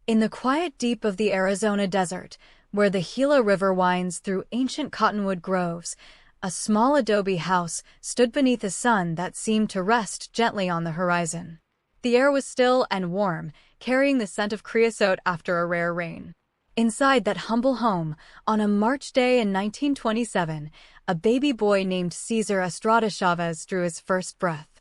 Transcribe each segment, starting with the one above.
In the quiet deep of the Arizona desert, where the Gila River winds through ancient cottonwood groves, a small adobe house stood beneath a sun that seemed to rest gently on the horizon. The air was still and warm, carrying the scent of creosote after a rare rain. Inside that humble home, on a March day in 1927, a baby boy named Cesar Chavez drew his first breath.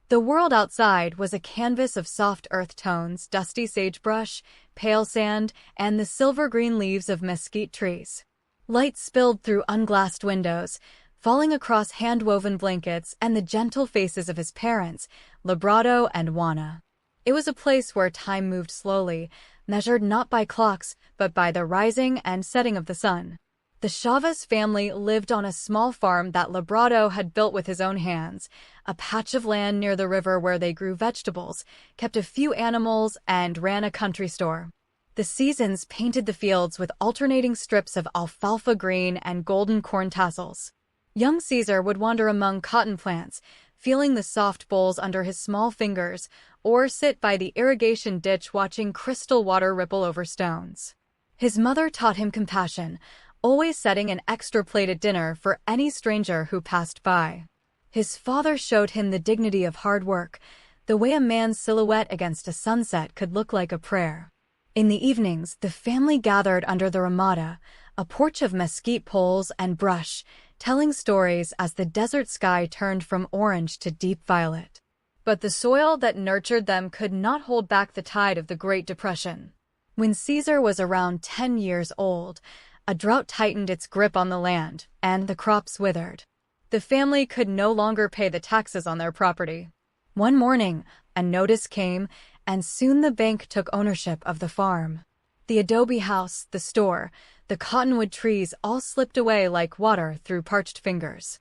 The world outside was a canvas of soft earth tones, dusty sagebrush, pale sand, and the silver-green leaves of mesquite trees. Light spilled through unglassed windows, falling across hand-woven blankets and the gentle faces of his parents, Librado and Juana. It was a place where time moved slowly, measured not by clocks, but by the rising and setting of the sun. The Chavez family lived on a small farm that Librado had built with his own hands, a patch of land near the river where they grew vegetables, kept a few animals, and ran a country store. The seasons painted the fields with alternating strips of alfalfa green and golden corn tassels. Young Cesar would wander among cotton plants, feeling the soft bolls under his small fingers, or sit by the irrigation ditch watching crystal water ripple over stones. His mother taught him compassion, always setting an extra plate at dinner for any stranger who passed by. His father showed him the dignity of hard work, the way a man's silhouette against a sunset could look like a prayer. In the evenings, the family gathered under the ramada, a porch of mesquite poles and brush, telling stories as the desert sky turned from orange to deep violet. But the soil that nurtured them could not hold back the tide of the Great Depression. When Cesar was around 10 years old, a drought tightened its grip on the land, and the crops withered. The family could no longer pay the taxes on their property. One morning, a notice came, and soon the bank took ownership of the farm. The adobe house, the store, the cottonwood trees all slipped away like water through parched fingers.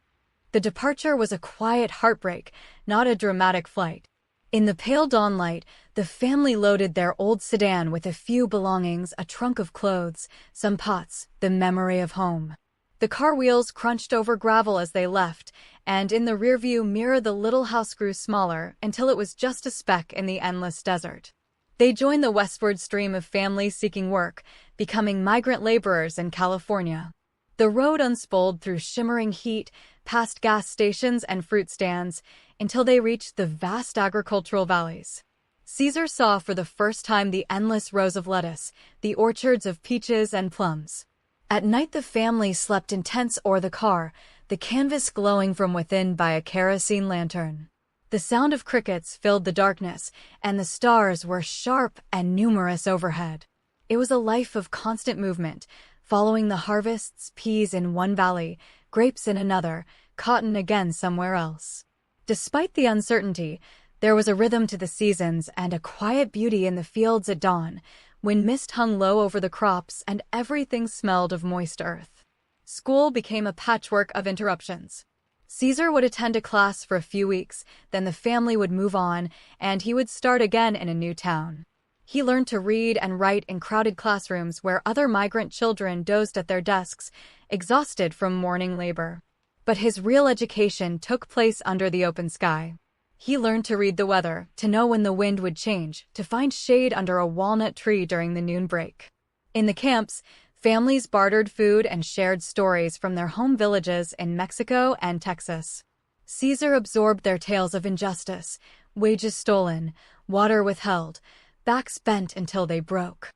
The departure was a quiet heartbreak, not a dramatic flight. In the pale dawnlight, the family loaded their old sedan with a few belongings, a trunk of clothes, some pots, the memory of home. The car wheels crunched over gravel as they left, and in the rearview mirror the little house grew smaller until it was just a speck in the endless desert. They joined the westward stream of families seeking work, becoming migrant laborers in California. The road unspooled through shimmering heat, past gas stations and fruit stands, until they reached the vast agricultural valleys. Cesar saw for the first time the endless rows of lettuce, the orchards of peaches and plums. At night the family slept in tents or the car, the canvas glowing from within by a kerosene lantern. The sound of crickets filled the darkness, and the stars were sharp and numerous overhead. It was a life of constant movement, following the harvests, peas in one valley, grapes in another, cotton again somewhere else. Despite the uncertainty, there was a rhythm to the seasons and a quiet beauty in the fields at dawn, when mist hung low over the crops and everything smelled of moist earth. School became a patchwork of interruptions. Cesar would attend a class for a few weeks, then the family would move on, and he would start again in a new town. He learned to read and write in crowded classrooms where other migrant children dozed at their desks, exhausted from morning labor. But his real education took place under the open sky. He learned to read the weather, to know when the wind would change, to find shade under a walnut tree during the noon break. In the camps, families bartered food and shared stories from their home villages in Mexico and Texas. Cesar absorbed their tales of injustice, wages stolen, water withheld, backs bent until they broke.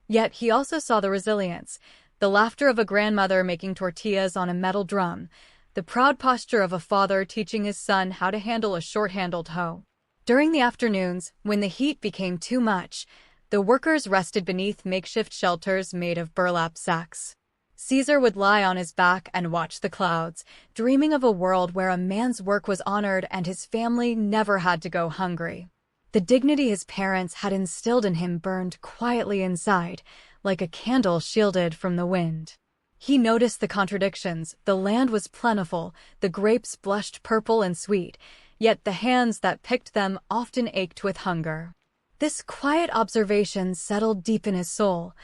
Yet he also saw the resilience, the laughter of a grandmother making tortillas on a metal drum, the proud posture of a father teaching his son how to handle a short-handled hoe. During the afternoons, when the heat became too much, the workers rested beneath makeshift shelters made of burlap sacks. Cesar would lie on his back and watch the clouds, dreaming of a world where a man's work was honored and his family never had to go hungry. The dignity his parents had instilled in him burned quietly inside, like a candle shielded from the wind. He noticed the contradictions. The land was plentiful, the grapes blushed purple and sweet, yet the hands that picked them often ached with hunger. This quiet observation settled deep in his soul,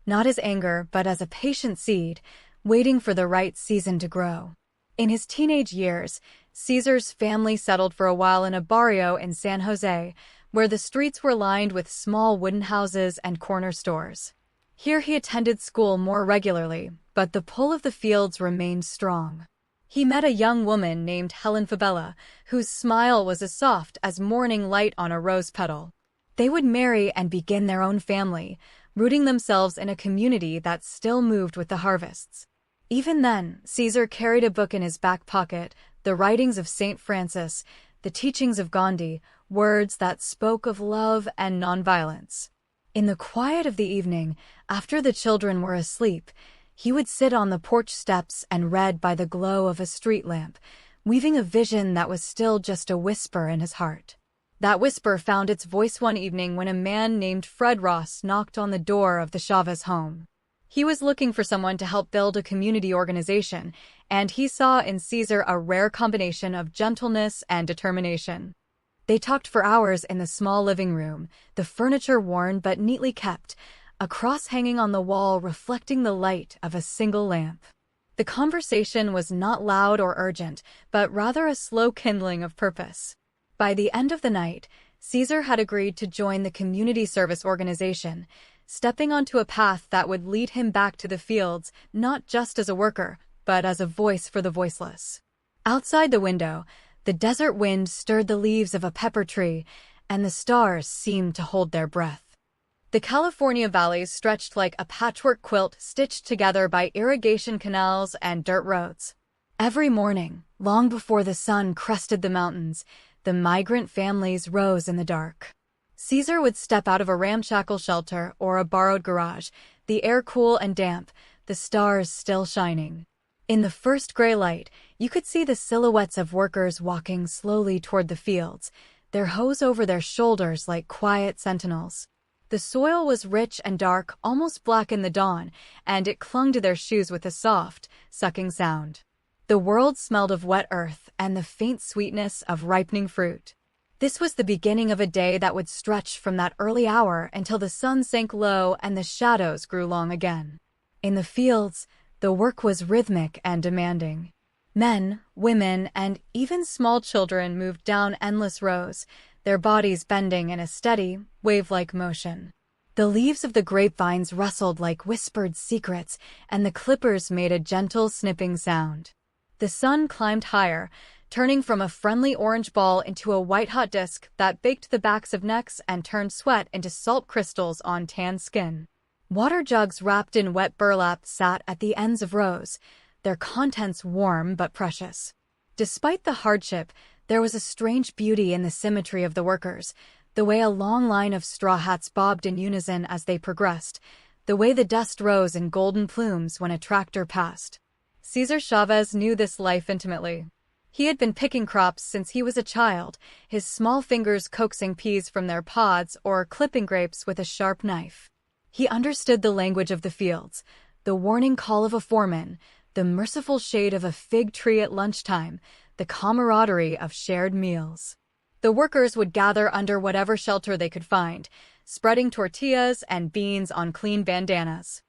not as anger but as a patient seed, waiting for the right season to grow. In his teenage years, Cesar's family settled for a while in a barrio in San Jose, where the streets were lined with small wooden houses and corner stores. Here he attended school more regularly, but the pull of the fields remained strong. He met a young woman named Helen Fabella, whose smile was as soft as morning light on a rose petal. They would marry and begin their own family, rooting themselves in a community that still moved with the harvests. Even then, Cesar carried a book in his back pocket, the writings of St. Francis, the teachings of Gandhi, words that spoke of love and nonviolence. In the quiet of the evening, after the children were asleep, he would sit on the porch steps and read by the glow of a street lamp, weaving a vision that was still just a whisper in his heart. That whisper found its voice one evening when a man named Fred Ross knocked on the door of the Chavez home. He was looking for someone to help build a community organization, and he saw in Cesar a rare combination of gentleness and determination. They talked for hours in the small living room, the furniture worn but neatly kept, a cross hanging on the wall reflecting the light of a single lamp. The conversation was not loud or urgent, but rather a slow kindling of purpose. By the end of the night, Cesar had agreed to join the community service organization, stepping onto a path that would lead him back to the fields, not just as a worker, but as a voice for the voiceless. Outside the window, the desert wind stirred the leaves of a pepper tree, and the stars seemed to hold their breath. The California valleys stretched like a patchwork quilt stitched together by irrigation canals and dirt roads. Every morning, long before the sun crested the mountains, the migrant families rose in the dark. Cesar would step out of a ramshackle shelter or a borrowed garage, the air cool and damp, the stars still shining. In the first gray light, you could see the silhouettes of workers walking slowly toward the fields, their hoes over their shoulders like quiet sentinels. The soil was rich and dark, almost black in the dawn, and it clung to their shoes with a soft, sucking sound. The world smelled of wet earth and the faint sweetness of ripening fruit. This was the beginning of a day that would stretch from that early hour until the sun sank low and the shadows grew long again. In the fields, the work was rhythmic and demanding. Men, women, and even small children moved down endless rows, their bodies bending in a steady, wave-like motion. The leaves of the grapevines rustled like whispered secrets, and the clippers made a gentle snipping sound. The sun climbed higher, turning from a friendly orange ball into a white-hot disk that baked the backs of necks and turned sweat into salt crystals on tan skin. Water jugs wrapped in wet burlap sat at the ends of rows, their contents warm but precious. Despite the hardship, there was a strange beauty in the symmetry of the workers, the way a long line of straw hats bobbed in unison as they progressed, the way the dust rose in golden plumes when a tractor passed. Cesar Chavez knew this life intimately. He had been picking crops since he was a child, his small fingers coaxing peas from their pods or clipping grapes with a sharp knife. He understood the language of the fields, the warning call of a foreman, the merciful shade of a fig tree at lunchtime, the camaraderie of shared meals. The workers would gather under whatever shelter they could find, spreading tortillas and beans on clean bandanas.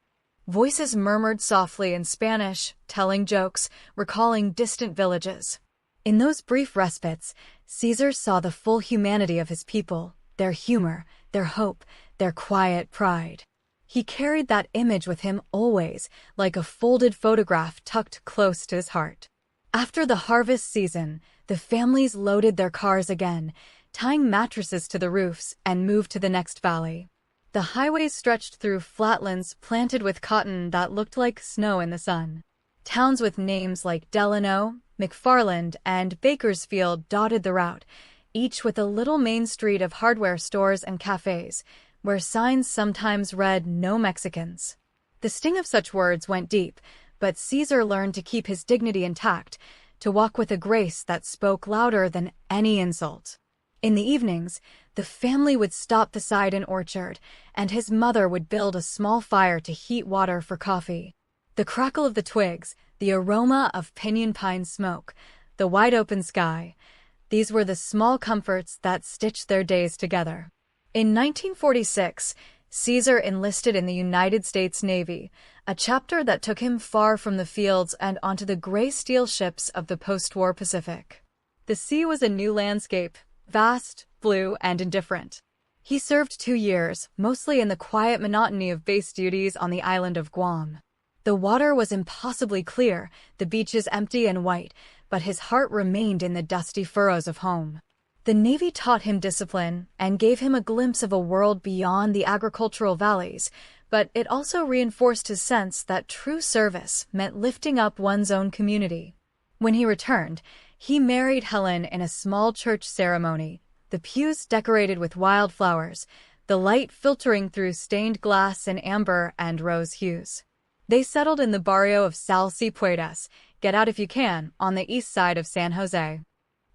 Voices murmured softly in Spanish, telling jokes, recalling distant villages. In those brief respites, Cesar saw the full humanity of his people, their humor, their hope, their quiet pride. He carried that image with him always, like a folded photograph tucked close to his heart. After the harvest season, the families loaded their cars again, tying mattresses to the roofs, and moved to the next valley. The highways stretched through flatlands planted with cotton that looked like snow in the sun. Towns with names like Delano, McFarland, and Bakersfield dotted the route, each with a little main street of hardware stores and cafes, where signs sometimes read "No Mexicans." The sting of such words went deep, but Cesar learned to keep his dignity intact, to walk with a grace that spoke louder than any insult. In the evenings, the family would stop beside an orchard, and his mother would build a small fire to heat water for coffee. The crackle of the twigs, the aroma of pinyon pine smoke, the wide-open sky, these were the small comforts that stitched their days together. In 1946, Cesar enlisted in the United States Navy, a chapter that took him far from the fields and onto the gray steel ships of the post-war Pacific. The sea was a new landscape, vast, blue, and indifferent. He served 2 years, mostly in the quiet monotony of base duties on the island of Guam. The water was impossibly clear, the beaches empty and white, but his heart remained in the dusty furrows of home. The Navy taught him discipline and gave him a glimpse of a world beyond the agricultural valleys, but it also reinforced his sense that true service meant lifting up one's own community. When he returned, he married Helen in a small church ceremony, the pews decorated with wildflowers, the light filtering through stained glass in amber and rose hues. They settled in the barrio of Sal C. Puedas, get out if you can, on the east side of San Jose.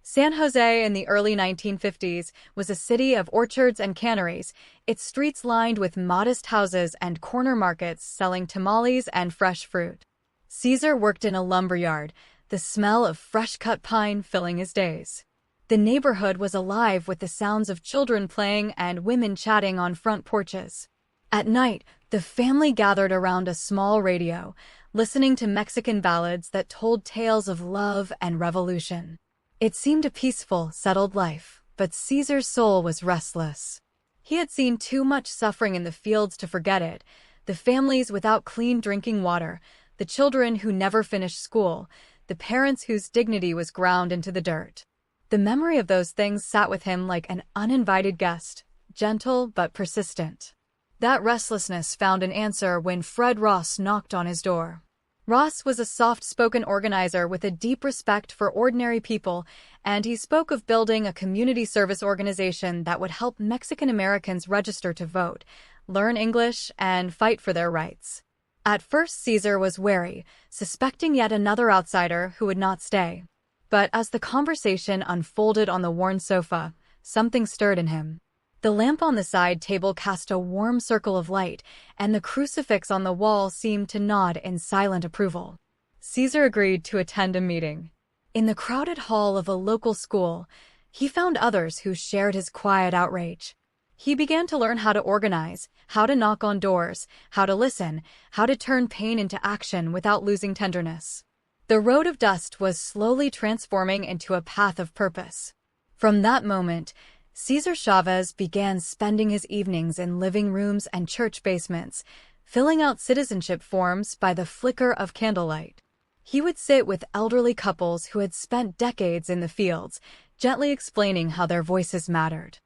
San Jose in the early 1950s was a city of orchards and canneries, its streets lined with modest houses and corner markets selling tamales and fresh fruit. Cesar worked in a lumberyard, the smell of fresh-cut pine filling his days. The neighborhood was alive with the sounds of children playing and women chatting on front porches. At night, the family gathered around a small radio, listening to Mexican ballads that told tales of love and revolution. It seemed a peaceful, settled life, but Cesar's soul was restless. He had seen too much suffering in the fields to forget it, the families without clean drinking water, the children who never finished school, the parents whose dignity was ground into the dirt. The memory of those things sat with him like an uninvited guest, gentle but persistent. That restlessness found an answer when Fred Ross knocked on his door. Ross was a soft-spoken organizer with a deep respect for ordinary people, and he spoke of building a community service organization that would help Mexican Americans register to vote, learn English, and fight for their rights. At first, Cesar was wary, suspecting yet another outsider who would not stay. But as the conversation unfolded on the worn sofa, something stirred in him. The lamp on the side table cast a warm circle of light, and the crucifix on the wall seemed to nod in silent approval. Cesar agreed to attend a meeting. In the crowded hall of a local school, he found others who shared his quiet outrage. He began to learn how to organize, how to knock on doors, how to listen, how to turn pain into action without losing tenderness. The road of dust was slowly transforming into a path of purpose. From that moment, Cesar Chavez began spending his evenings in living rooms and church basements, filling out citizenship forms by the flicker of candlelight. He would sit with elderly couples who had spent decades in the fields, gently explaining how their voices mattered.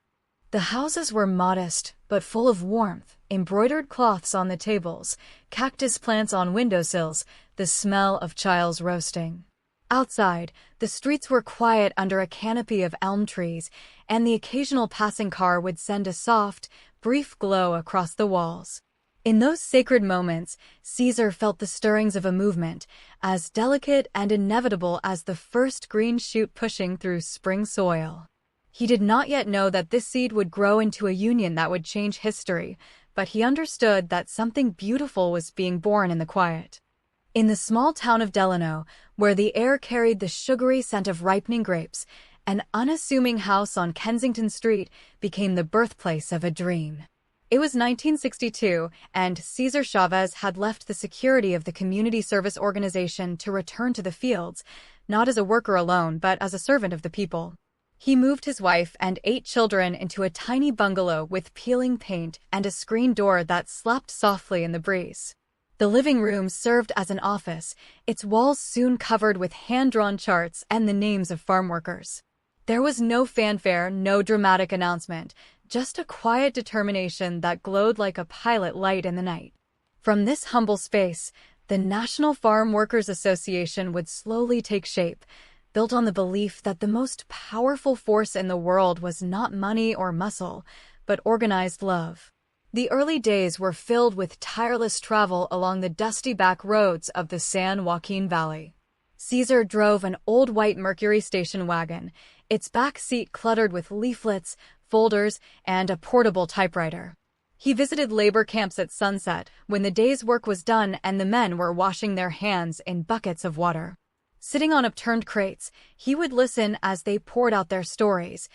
The houses were modest, but full of warmth, embroidered cloths on the tables, cactus plants on windowsills, the smell of chiles roasting. Outside, the streets were quiet under a canopy of elm trees, and the occasional passing car would send a soft, brief glow across the walls. In those sacred moments, Cesar felt the stirrings of a movement, as delicate and inevitable as the first green shoot pushing through spring soil. He did not yet know that this seed would grow into a union that would change history, but he understood that something beautiful was being born in the quiet. In the small town of Delano, where the air carried the sugary scent of ripening grapes, an unassuming house on Kensington Street became the birthplace of a dream. It was 1962, and Cesar Chavez had left the security of the community service organization to return to the fields, not as a worker alone but as a servant of the people. He moved his wife and 8 children into a tiny bungalow with peeling paint and a screen door that slapped softly in the breeze. The living room served as an office, its walls soon covered with hand-drawn charts and the names of farm workers. There was no fanfare, no dramatic announcement, just a quiet determination that glowed like a pilot light in the night. From this humble space, the National Farm Workers Association would slowly take shape, built on the belief that the most powerful force in the world was not money or muscle, but organized love. The early days were filled with tireless travel along the dusty back roads of the San Joaquin Valley. Cesar drove an old white Mercury station wagon, its back seat cluttered with leaflets, folders, and a portable typewriter. He visited labor camps at sunset, when the day's work was done and the men were washing their hands in buckets of water. Sitting on upturned crates, he would listen as they poured out their stories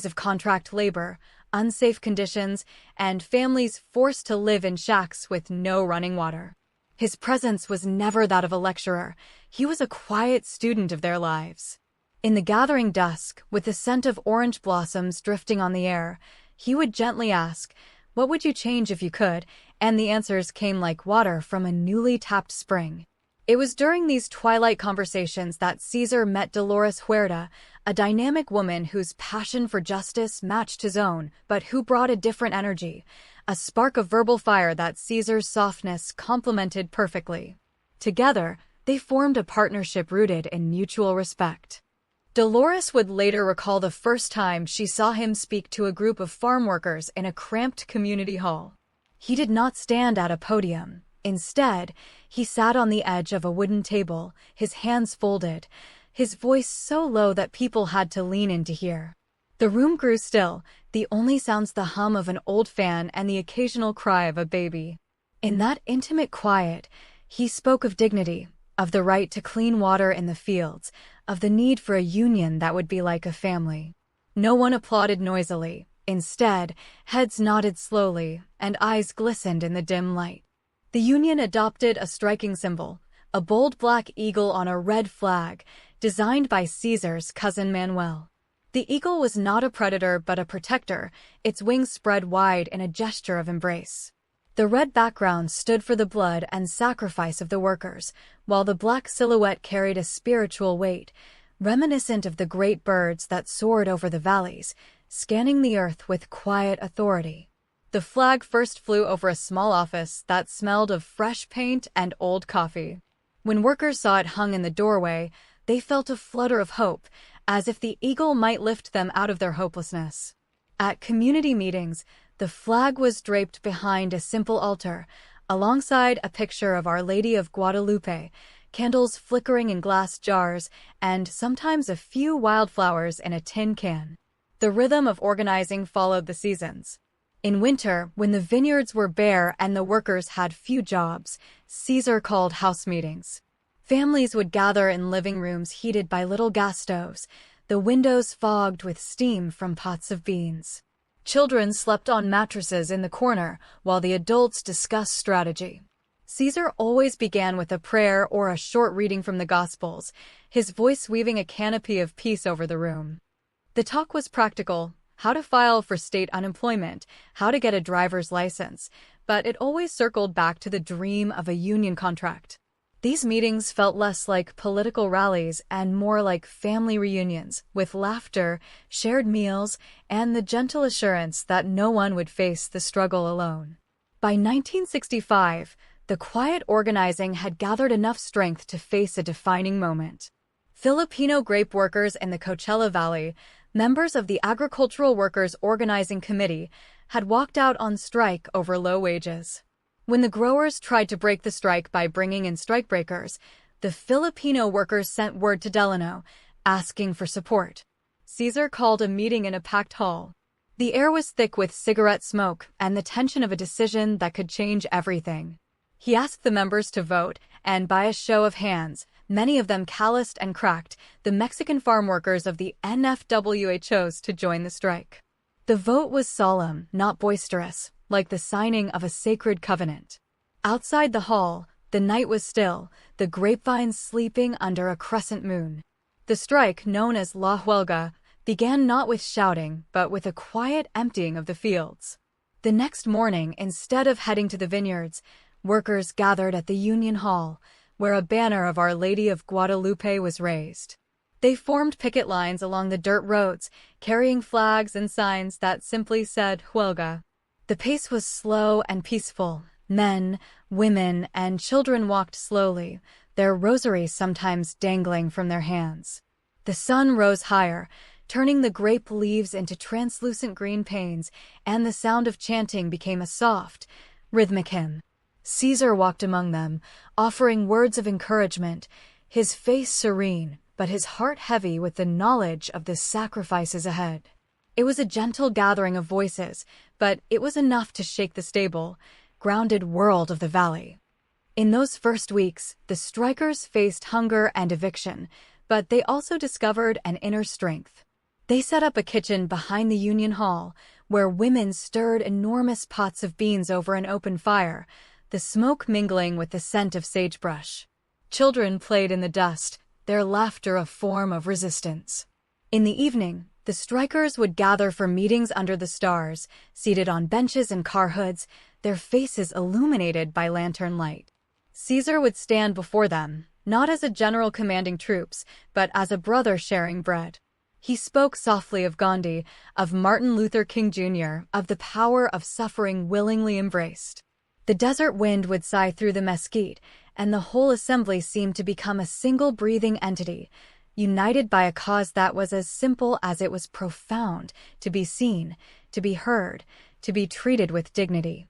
of contract labor, unsafe conditions, and families forced to live in shacks with no running water. His presence was never that of a lecturer. He was a quiet student of their lives. In the gathering dusk, with the scent of orange blossoms drifting on the air, he would gently ask, "What would you change if you could?" And the answers came like water from a newly tapped spring. It was during these twilight conversations that Cesar met Dolores Huerta, a dynamic woman whose passion for justice matched his own, but who brought a different energy, a spark of verbal fire that Cesar's softness complemented perfectly. Together, they formed a partnership rooted in mutual respect. Dolores would later recall the first time she saw him speak to a group of farm workers in a cramped community hall. He did not stand at a podium. Instead, he sat on the edge of a wooden table, his hands folded, his voice so low that people had to lean in to hear. The room grew still, the only sounds the hum of an old fan and the occasional cry of a baby. In that intimate quiet, he spoke of dignity, of the right to clean water in the fields, of the need for a union that would be like a family. No one applauded noisily. Instead, heads nodded slowly, and eyes glistened in the dim light. The union adopted a striking symbol, a bold black eagle on a red flag, designed by Cesar's cousin Manuel. The eagle was not a predator but a protector, its wings spread wide in a gesture of embrace. The red background stood for the blood and sacrifice of the workers, while the black silhouette carried a spiritual weight, reminiscent of the great birds that soared over the valleys, scanning the earth with quiet authority. The flag first flew over a small office that smelled of fresh paint and old coffee. When workers saw it hung in the doorway, they felt a flutter of hope, as if the eagle might lift them out of their hopelessness. At community meetings, the flag was draped behind a simple altar, alongside a picture of Our Lady of Guadalupe, candles flickering in glass jars, and sometimes a few wildflowers in a tin can. The rhythm of organizing followed the seasons. In winter, when the vineyards were bare and the workers had few jobs, Cesar called house meetings. Families would gather in living rooms heated by little gas stoves, the windows fogged with steam from pots of beans. Children slept on mattresses in the corner, while the adults discussed strategy. Cesar always began with a prayer or a short reading from the Gospels, his voice weaving a canopy of peace over the room. The talk was practical: how to file for state unemployment, how to get a driver's license, but it always circled back to the dream of a union contract. These meetings felt less like political rallies and more like family reunions, with laughter, shared meals, and the gentle assurance that no one would face the struggle alone. By 1965, the quiet organizing had gathered enough strength to face a defining moment. Filipino grape workers in the Coachella Valley, members of the Agricultural Workers Organizing Committee, had walked out on strike over low wages. When the growers tried to break the strike by bringing in strikebreakers, the Filipino workers sent word to Delano, asking for support. Cesar called a meeting in a packed hall. The air was thick with cigarette smoke and the tension of a decision that could change everything. He asked the members to vote, and by a show of hands, many of them calloused and cracked, the Mexican farm workers of the NFWA chose to join the strike. The vote was solemn, not boisterous, like the signing of a sacred covenant. Outside the hall, the night was still, the grapevines sleeping under a crescent moon. The strike, known as La Huelga, began not with shouting, but with a quiet emptying of the fields. The next morning, instead of heading to the vineyards, workers gathered at the Union Hall, where a banner of Our Lady of Guadalupe was raised. They formed picket lines along the dirt roads, carrying flags and signs that simply said Huelga. The pace was slow and peaceful. Men, women, and children walked slowly, their rosaries sometimes dangling from their hands. The sun rose higher, turning the grape leaves into translucent green panes, and the sound of chanting became a soft, rhythmic hymn. Cesar walked among them, offering words of encouragement, his face serene, but his heart heavy with the knowledge of the sacrifices ahead. It was a gentle gathering of voices, but it was enough to shake the stable, grounded world of the valley. In those first weeks, the strikers faced hunger and eviction, but they also discovered an inner strength. They set up a kitchen behind the Union Hall, where women stirred enormous pots of beans over an open fire, the smoke mingling with the scent of sagebrush. Children played in the dust, their laughter a form of resistance. In the evening, the strikers would gather for meetings under the stars, seated on benches and car hoods, their faces illuminated by lantern light. Caesar would stand before them, not as a general commanding troops, but as a brother sharing bread. He spoke softly of Gandhi, of Martin Luther King Jr., of the power of suffering willingly embraced. The desert wind would sigh through the mesquite, and the whole assembly seemed to become a single breathing entity, united by a cause that was as simple as it was profound: to be seen, to be heard, to be treated with dignity.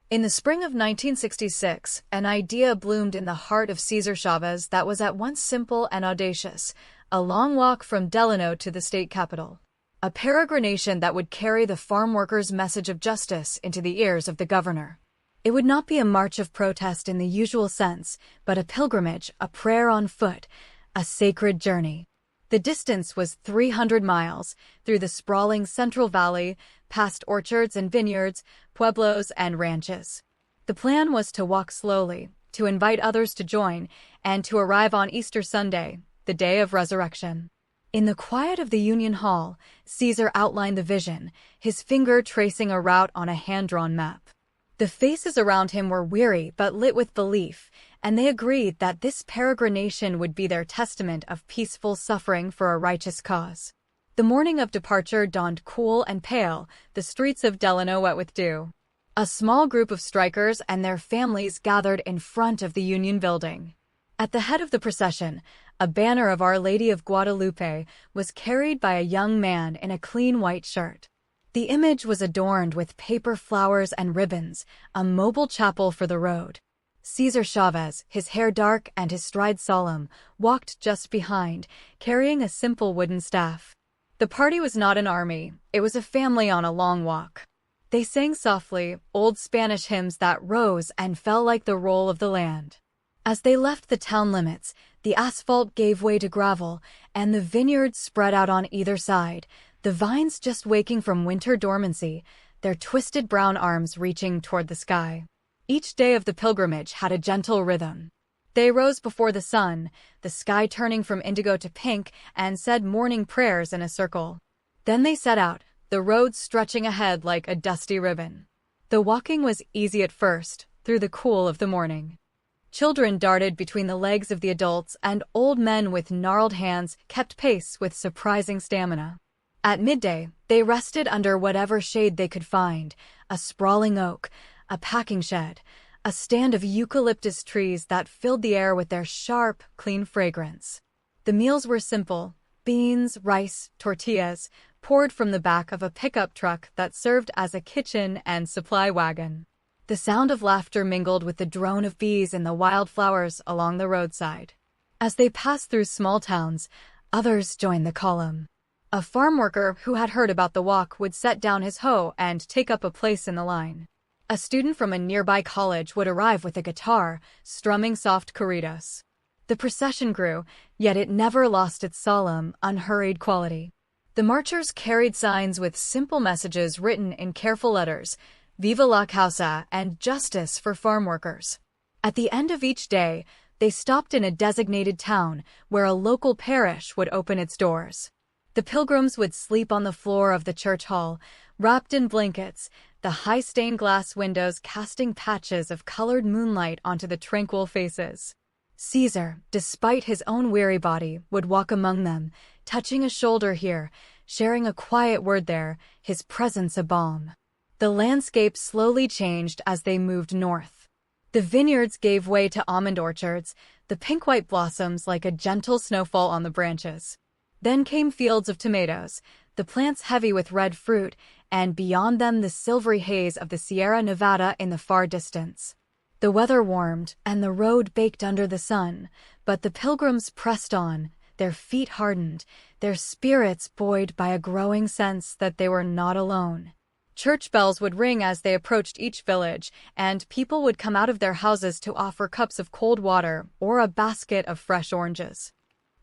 In the spring of 1966, an idea bloomed in the heart of Cesar Chavez that was at once simple and audacious: a long walk from Delano to the state capital. A peregrination that would carry the farm workers' message of justice into the ears of the governor. It would not be a march of protest in the usual sense, but a pilgrimage, a prayer on foot, a sacred journey. The distance was 300 miles, through the sprawling Central Valley, past orchards and vineyards, pueblos and ranches. The plan was to walk slowly, to invite others to join, and to arrive on Easter Sunday, the day of resurrection. In the quiet of the Union Hall, Caesar outlined the vision, his finger tracing a route on a hand-drawn map. The faces around him were weary but lit with belief, and they agreed that this peregrination would be their testament of peaceful suffering for a righteous cause. The morning of departure dawned cool and pale, the streets of Delano wet with dew. A small group of strikers and their families gathered in front of the Union Building. At the head of the procession, a banner of Our Lady of Guadalupe was carried by a young man in a clean white shirt. The image was adorned with paper flowers and ribbons, a mobile chapel for the road. Cesar Chavez, his hair dark and his stride solemn, walked just behind, carrying a simple wooden staff. The party was not an army, it was a family on a long walk. They sang softly, old Spanish hymns that rose and fell like the roll of the land. As they left the town limits, the asphalt gave way to gravel, and the vineyards spread out on either side, the vines just waking from winter dormancy, their twisted brown arms reaching toward the sky. Each day of the pilgrimage had a gentle rhythm. They rose before the sun, the sky turning from indigo to pink, and said morning prayers in a circle. Then they set out, the road stretching ahead like a dusty ribbon. The walking was easy at first, through the cool of the morning. Children darted between the legs of the adults, and old men with gnarled hands kept pace with surprising stamina. At midday, they rested under whatever shade they could find: a sprawling oak, a packing shed, a stand of eucalyptus trees that filled the air with their sharp, clean fragrance. The meals were simple: beans, rice, tortillas, poured from the back of a pickup truck that served as a kitchen and supply wagon. The sound of laughter mingled with the drone of bees in the wildflowers along the roadside. As they passed through small towns, others joined the column. A farm worker who had heard about the walk would set down his hoe and take up a place in the line. A student from a nearby college would arrive with a guitar, strumming soft corridos. The procession grew, yet it never lost its solemn, unhurried quality. The marchers carried signs with simple messages written in careful letters: "Viva la causa" and "Justice for farm workers." At the end of each day, they stopped in a designated town where a local parish would open its doors. The pilgrims would sleep on the floor of the church hall, wrapped in blankets, the high stained glass windows casting patches of colored moonlight onto the tranquil faces. Caesar, despite his own weary body, would walk among them, touching a shoulder here, sharing a quiet word there, his presence a balm. The landscape slowly changed as they moved north. The vineyards gave way to almond orchards, the pink-white blossoms like a gentle snowfall on the branches. Then came fields of tomatoes, the plants heavy with red fruit, and beyond them the silvery haze of the Sierra Nevada in the far distance. The weather warmed, and the road baked under the sun, but the pilgrims pressed on, their feet hardened, their spirits buoyed by a growing sense that they were not alone. Church bells would ring as they approached each village, and people would come out of their houses to offer cups of cold water or a basket of fresh oranges.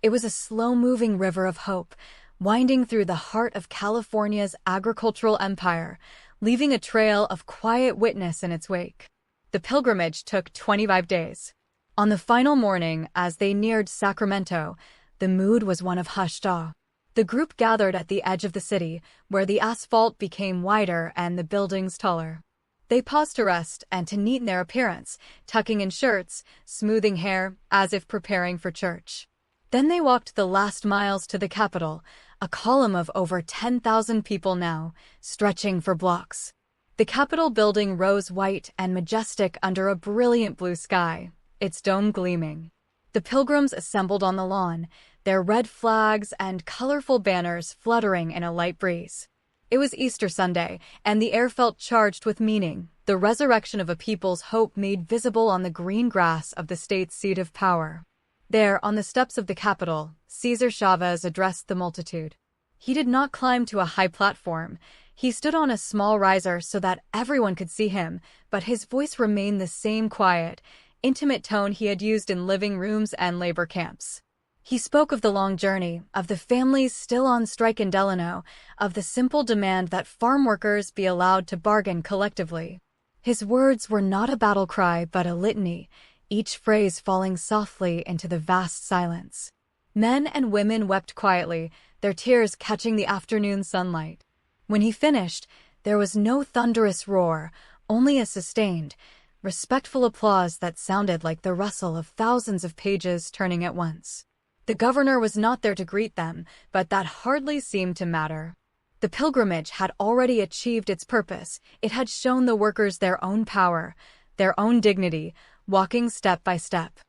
It was a slow-moving river of hope, winding through the heart of California's agricultural empire, leaving a trail of quiet witness in its wake. The pilgrimage took 25 days. On the final morning, as they neared Sacramento, The mood was one of hushed awe. The group gathered at the edge of the city, where the asphalt became wider and the buildings taller. They paused to rest and to neaten their appearance, tucking in shirts, smoothing hair, as if preparing for church. Then they walked the last miles to the Capitol, a column of over 10,000 people now, stretching for blocks. The Capitol building rose white and majestic under a brilliant blue sky, its dome gleaming. The pilgrims assembled on the lawn, their red flags and colorful banners fluttering in a light breeze. It was Easter Sunday, and the air felt charged with meaning, the resurrection of a people's hope made visible on the green grass of the state's seat of power. There, on the steps of the Capitol, Cesar Chavez addressed the multitude. He did not climb to a high platform. He stood on a small riser so that everyone could see him, but his voice remained the same quiet, intimate tone he had used in living rooms and labor camps. He spoke of the long journey, of the families still on strike in Delano, of the simple demand that farm workers be allowed to bargain collectively. His words were not a battle cry but a litany, each phrase falling softly into the vast silence. Men and women wept quietly, their tears catching the afternoon sunlight. When he finished, there was no thunderous roar, only a sustained, respectful applause that sounded like the rustle of thousands of pages turning at once. The governor was not there to greet them, but that hardly seemed to matter. The pilgrimage had already achieved its purpose. It had shown the workers their own power, their own dignity, walking step by step.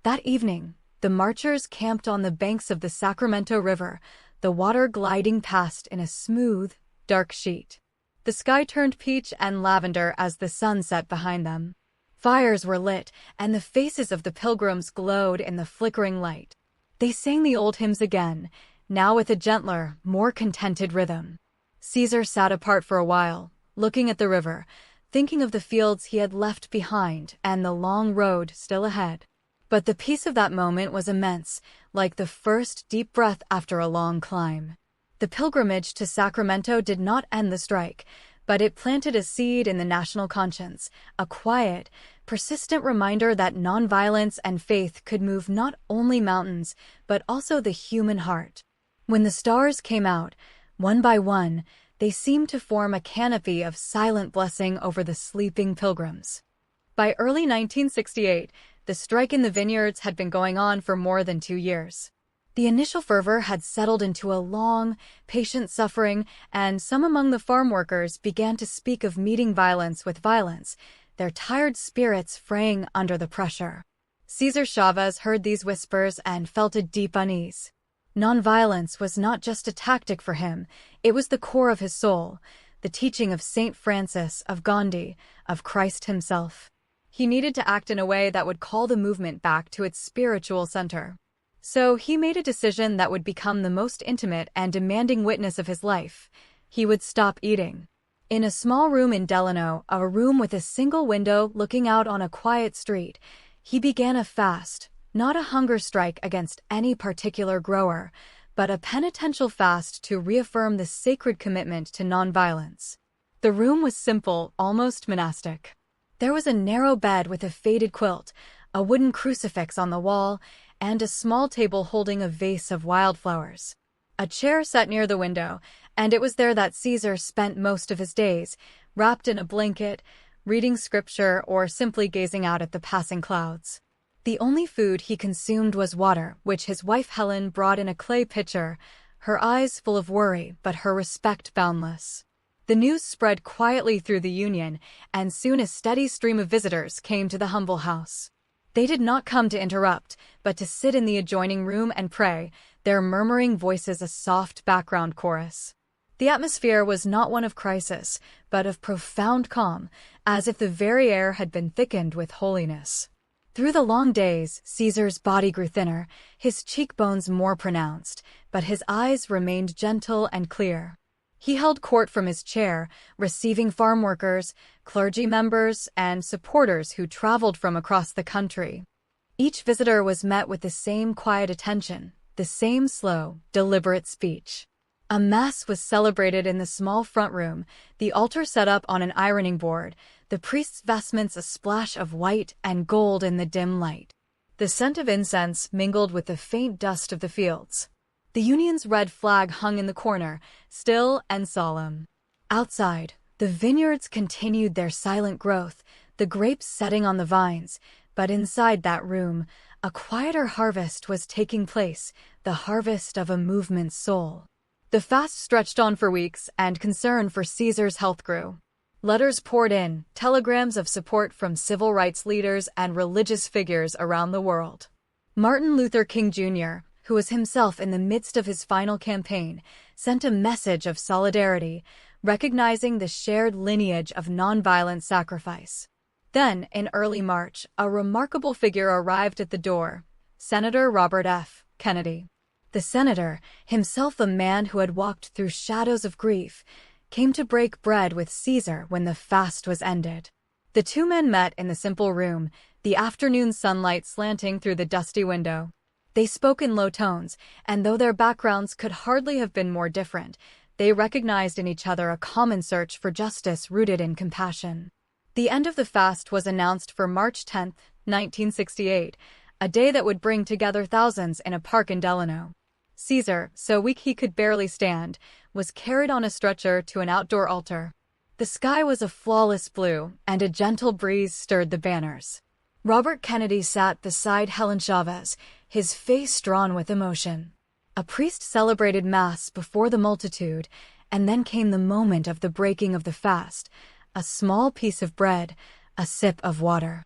That evening, the marchers camped on the banks of the Sacramento River, the water gliding past in a smooth, dark sheet. The sky turned peach and lavender as the sun set behind them. Fires were lit, and the faces of the pilgrims glowed in the flickering light. They sang the old hymns again, now with a gentler, more contented rhythm. Cesar sat apart for a while, looking at the river, thinking of the fields he had left behind and the long road still ahead. But the peace of that moment was immense, like the first deep breath after a long climb. The pilgrimage to Sacramento did not end the strike, but it planted a seed in the national conscience, a quiet, persistent reminder that nonviolence and faith could move not only mountains, but also the human heart. When the stars came out, one by one, they seemed to form a canopy of silent blessing over the sleeping pilgrims. By early 1968, the strike in the vineyards had been going on for more than 2 years. The initial fervor had settled into a long, patient suffering, and some among the farm workers began to speak of meeting violence with violence, their tired spirits fraying under the pressure. Cesar Chavez heard these whispers and felt a deep unease. Nonviolence was not just a tactic for him, it was the core of his soul, the teaching of Saint Francis, of Gandhi, of Christ himself. He needed to act in a way that would call the movement back to its spiritual center. So he made a decision that would become the most intimate and demanding witness of his life. He would stop eating. In a small room in Delano, a room with a single window looking out on a quiet street, he began a fast, not a hunger strike against any particular grower, but a penitential fast to reaffirm the sacred commitment to nonviolence. The room was simple, almost monastic. There was a narrow bed with a faded quilt, a wooden crucifix on the wall, and a small table holding a vase of wildflowers. A chair sat near the window, and it was there that Cesar spent most of his days, wrapped in a blanket, reading scripture, or simply gazing out at the passing clouds. The only food he consumed was water, which his wife Helen brought in a clay pitcher, her eyes full of worry but her respect boundless. The news spread quietly through the Union, and soon a steady stream of visitors came to the humble house. They did not come to interrupt, but to sit in the adjoining room and pray, their murmuring voices a soft background chorus. The atmosphere was not one of crisis, but of profound calm, as if the very air had been thickened with holiness. Through the long days, Cesar's body grew thinner, his cheekbones more pronounced, but his eyes remained gentle and clear. He held court from his chair, receiving farm workers, clergy members, and supporters who traveled from across the country. Each visitor was met with the same quiet attention, the same slow, deliberate speech. A mass was celebrated in the small front room, the altar set up on an ironing board, the priest's vestments a splash of white and gold in the dim light. The scent of incense mingled with the faint dust of the fields. The Union's red flag hung in the corner, still and solemn. Outside, the vineyards continued their silent growth, the grapes setting on the vines, but inside that room, a quieter harvest was taking place, the harvest of a movement's soul. The fast stretched on for weeks, and concern for Cesar's health grew. Letters poured in, telegrams of support from civil rights leaders and religious figures around the world. Martin Luther King Jr., who was himself in the midst of his final campaign, sent a message of solidarity, recognizing the shared lineage of nonviolent sacrifice. Then, in early March, a remarkable figure arrived at the door, Senator Robert F. Kennedy. The senator, himself a man who had walked through shadows of grief, came to break bread with Cesar when the fast was ended. The two men met in the simple room, the afternoon sunlight slanting through the dusty window. They spoke in low tones, and though their backgrounds could hardly have been more different, they recognized in each other a common search for justice rooted in compassion. The end of the fast was announced for March 10, 1968, a day that would bring together thousands in a park in Delano. Cesar, so weak he could barely stand, was carried on a stretcher to an outdoor altar. The sky was a flawless blue, and a gentle breeze stirred the banners. Robert Kennedy sat beside Helen Chavez, his face drawn with emotion. A priest celebrated Mass before the multitude, and then came the moment of the breaking of the fast, a small piece of bread, a sip of water.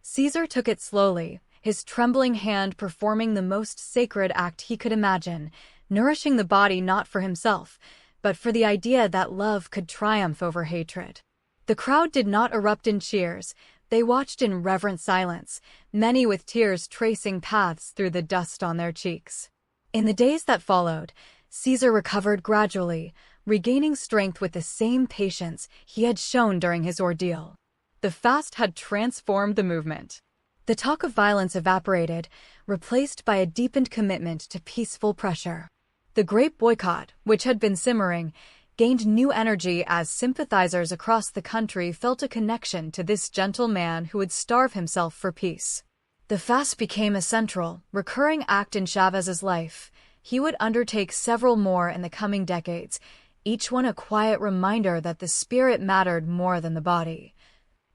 Cesar took it slowly, his trembling hand performing the most sacred act he could imagine, nourishing the body not for himself, but for the idea that love could triumph over hatred. The crowd did not erupt in cheers. They watched in reverent silence, many with tears tracing paths through the dust on their cheeks. In the days that followed, Cesar recovered gradually, regaining strength with the same patience he had shown during his ordeal. The fast had transformed the movement. The talk of violence evaporated, replaced by a deepened commitment to peaceful pressure. The grape boycott, which had been simmering, gained new energy as sympathizers across the country felt a connection to this gentle man who would starve himself for peace. The fast became a central, recurring act in Chavez's life. He would undertake several more in the coming decades, each one a quiet reminder that the spirit mattered more than the body.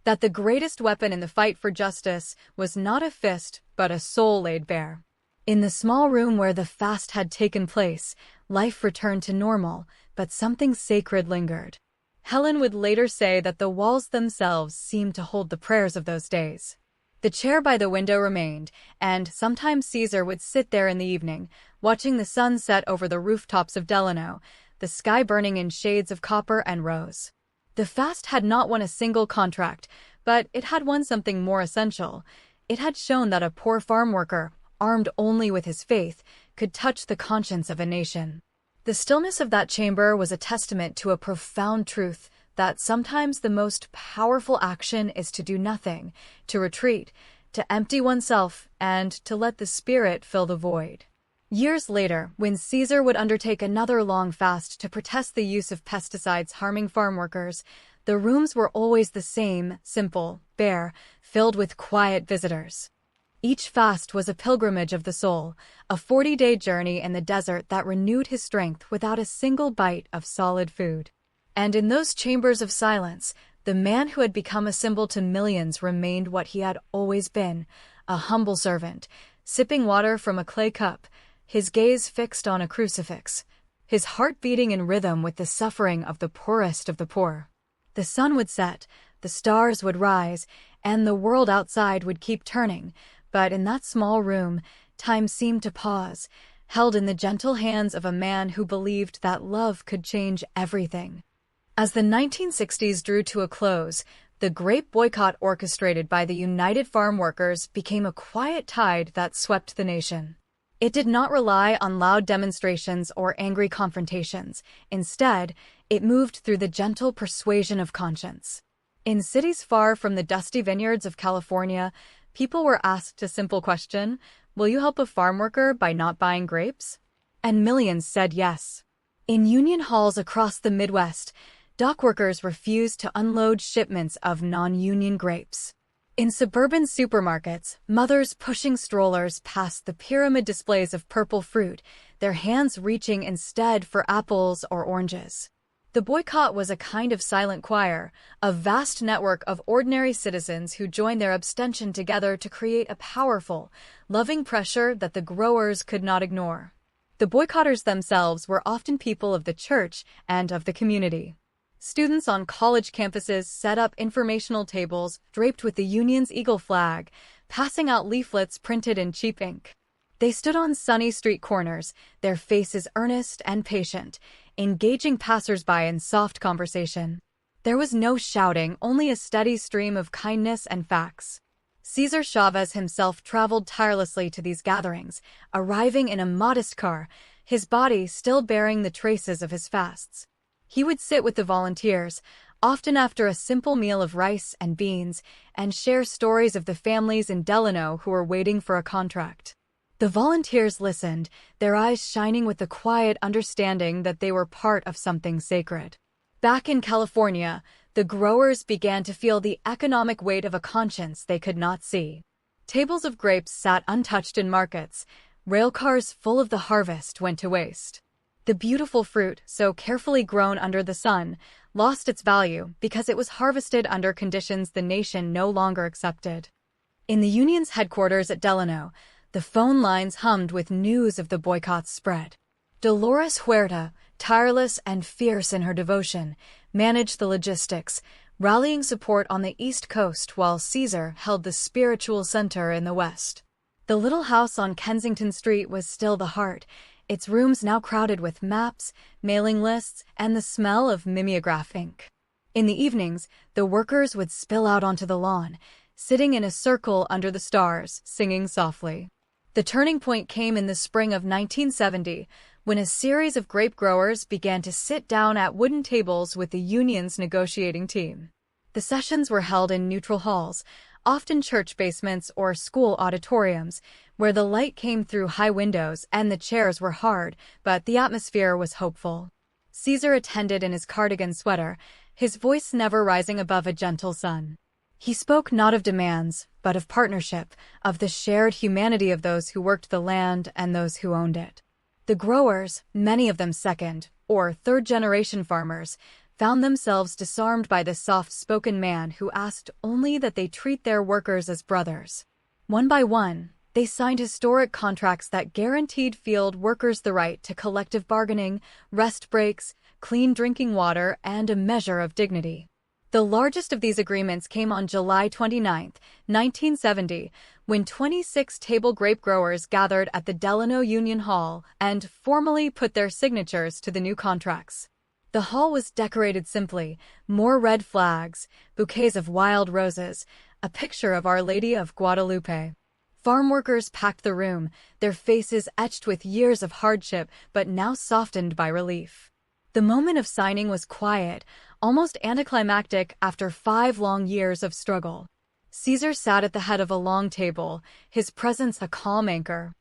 That the greatest weapon in the fight for justice was not a fist, but a soul laid bare. In the small room where the fast had taken place, life returned to normal, but something sacred lingered. Helen would later say that the walls themselves seemed to hold the prayers of those days. The chair by the window remained, and sometimes Cesar would sit there in the evening, watching the sun set over the rooftops of Delano, the sky burning in shades of copper and rose. The fast had not won a single contract, but it had won something more essential. It had shown that a poor farm worker, armed only with his faith, could touch the conscience of a nation. The stillness of that chamber was a testament to a profound truth that sometimes the most powerful action is to do nothing, to retreat, to empty oneself, and to let the spirit fill the void. Years later, when Cesar would undertake another long fast to protest the use of pesticides harming farm workers, the rooms were always the same, simple, bare, filled with quiet visitors. Each fast was a pilgrimage of the soul, a 40-day journey in the desert that renewed his strength without a single bite of solid food. And in those chambers of silence, the man who had become a symbol to millions remained what he had always been, a humble servant, sipping water from a clay cup, his gaze fixed on a crucifix, his heart beating in rhythm with the suffering of the poorest of the poor. The sun would set, the stars would rise, and the world outside would keep turning, but in that small room, time seemed to pause, held in the gentle hands of a man who believed that love could change everything. As the 1960s drew to a close, the grape boycott orchestrated by the United Farm Workers became a quiet tide that swept the nation. It did not rely on loud demonstrations or angry confrontations. Instead, it moved through the gentle persuasion of conscience. In cities far from the dusty vineyards of California, people were asked a simple question: will you help a farm worker by not buying grapes? And millions said yes. In union halls across the Midwest, dock workers refused to unload shipments of non-union grapes. In suburban supermarkets, mothers pushing strollers past the pyramid displays of purple fruit, their hands reaching instead for apples or oranges. The boycott was a kind of silent choir, a vast network of ordinary citizens who joined their abstention together to create a powerful, loving pressure that the growers could not ignore. The boycotters themselves were often people of the church and of the community. Students on college campuses set up informational tables draped with the union's eagle flag, passing out leaflets printed in cheap ink. They stood on sunny street corners, their faces earnest and patient, engaging passers-by in soft conversation. There was no shouting, only a steady stream of kindness and facts. Cesar Chavez himself traveled tirelessly to these gatherings, arriving in a modest car, his body still bearing the traces of his fasts. He would sit with the volunteers, often after a simple meal of rice and beans, and share stories of the families in Delano who were waiting for a contract. The volunteers listened, their eyes shining with the quiet understanding that they were part of something sacred. Back in California, the growers began to feel the economic weight of a conscience they could not see. Tables of grapes sat untouched in markets, railcars full of the harvest went to waste. The beautiful fruit, so carefully grown under the sun, lost its value because it was harvested under conditions the nation no longer accepted. In the union's headquarters at Delano, the phone lines hummed with news of the boycott's spread. Dolores Huerta, tireless and fierce in her devotion, managed the logistics, rallying support on the East Coast while Cesar held the spiritual center in the West. The little house on Kensington Street was still the heart, its rooms now crowded with maps, mailing lists, and the smell of mimeograph ink. In the evenings, the workers would spill out onto the lawn, sitting in a circle under the stars, singing softly. The turning point came in the spring of 1970, when a series of grape growers began to sit down at wooden tables with the union's negotiating team. The sessions were held in neutral halls, often church basements or school auditoriums, where the light came through high windows and the chairs were hard, but the atmosphere was hopeful. Cesar attended in his cardigan sweater, his voice never rising above a gentle sun. He spoke not of demands, but of partnership, of the shared humanity of those who worked the land and those who owned it. The growers, many of them second- or third-generation farmers, found themselves disarmed by the soft-spoken man who asked only that they treat their workers as brothers. One by one, they signed historic contracts that guaranteed field workers the right to collective bargaining, rest breaks, clean drinking water, and a measure of dignity. The largest of these agreements came on July 29, 1970, when 26 table grape growers gathered at the Delano Union Hall and formally put their signatures to the new contracts. The hall was decorated simply, more red flags, bouquets of wild roses, a picture of Our Lady of Guadalupe. Farmworkers packed the room, their faces etched with years of hardship but now softened by relief. The moment of signing was quiet, almost anticlimactic after 5 long years of struggle. Cesar sat at the head of a long table, his presence a calm anchor.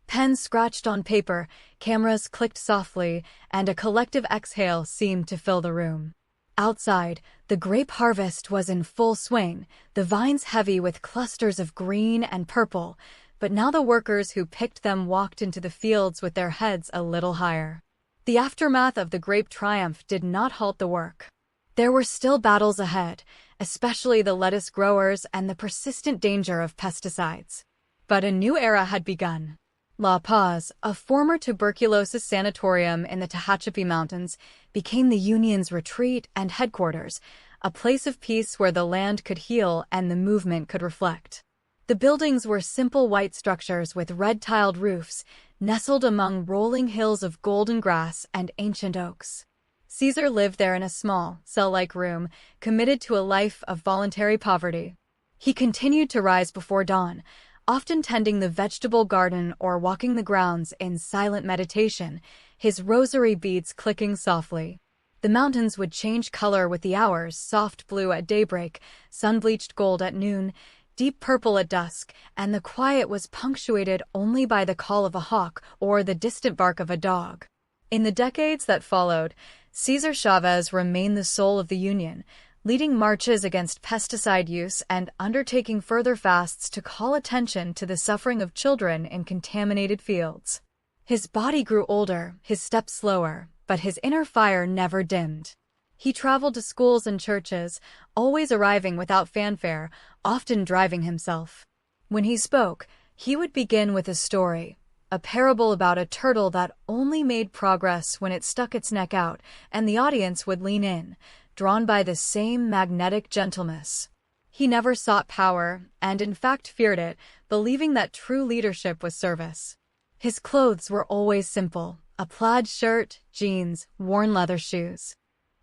Pens scratched on paper, cameras clicked softly, and a collective exhale seemed to fill the room. Outside, the grape harvest was in full swing, the vines heavy with clusters of green and purple, but now the workers who picked them walked into the fields with their heads a little higher. The aftermath of the grape triumph did not halt the work. There were still battles ahead, especially the lettuce growers and the persistent danger of pesticides. But a new era had begun. La Paz, a former tuberculosis sanatorium in the Tehachapi Mountains, became the union's retreat and headquarters, a place of peace where the land could heal and the movement could reflect. The buildings were simple white structures with red-tiled roofs, nestled among rolling hills of golden grass and ancient oaks. Cesar lived there in a small, cell-like room, committed to a life of voluntary poverty. He continued to rise before dawn, often tending the vegetable garden or walking the grounds in silent meditation, his rosary beads clicking softly. The mountains would change color with the hours, soft blue at daybreak, sun-bleached gold at noon, deep purple at dusk, and the quiet was punctuated only by the call of a hawk or the distant bark of a dog. In the decades that followed, Cesar Chavez remained the soul of the Union, leading marches against pesticide use and undertaking further fasts to call attention to the suffering of children in contaminated fields. His body grew older, his steps slower, but his inner fire never dimmed. He traveled to schools and churches, always arriving without fanfare, often driving himself. When he spoke, he would begin with a story, a parable about a turtle that only made progress when it stuck its neck out, and the audience would lean in, drawn by the same magnetic gentleness. He never sought power, and in fact feared it, believing that true leadership was service. His clothes were always simple, a plaid shirt, jeans, worn leather shoes.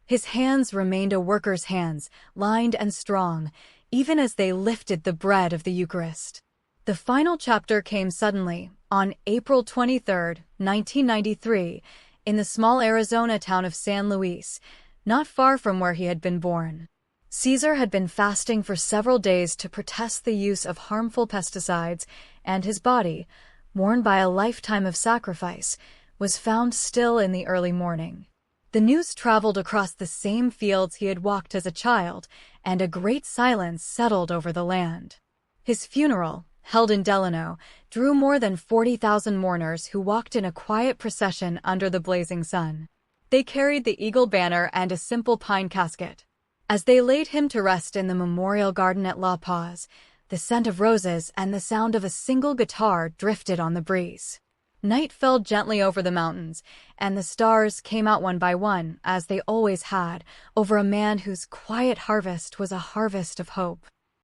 His hands remained a worker's hands, lined and strong, even as they lifted the bread of the Eucharist. The final chapter came suddenly, on April 23, 1993, in the small Arizona town of San Luis, not far from where he had been born. Cesar had been fasting for several days to protest the use of harmful pesticides, and his body, worn by a lifetime of sacrifice, was found still in the early morning. The news traveled across the same fields he had walked as a child, and a great silence settled over the land. His funeral, held in Delano, drew more than 40,000 mourners who walked in a quiet procession under the blazing sun. They carried the eagle banner and a simple pine casket. As they laid him to rest in the memorial garden at La Paz, the scent of roses and the sound of a single guitar drifted on the breeze. Night fell gently over the mountains, and the stars came out one by one, as they always had, over a man whose quiet harvest was a harvest of hope.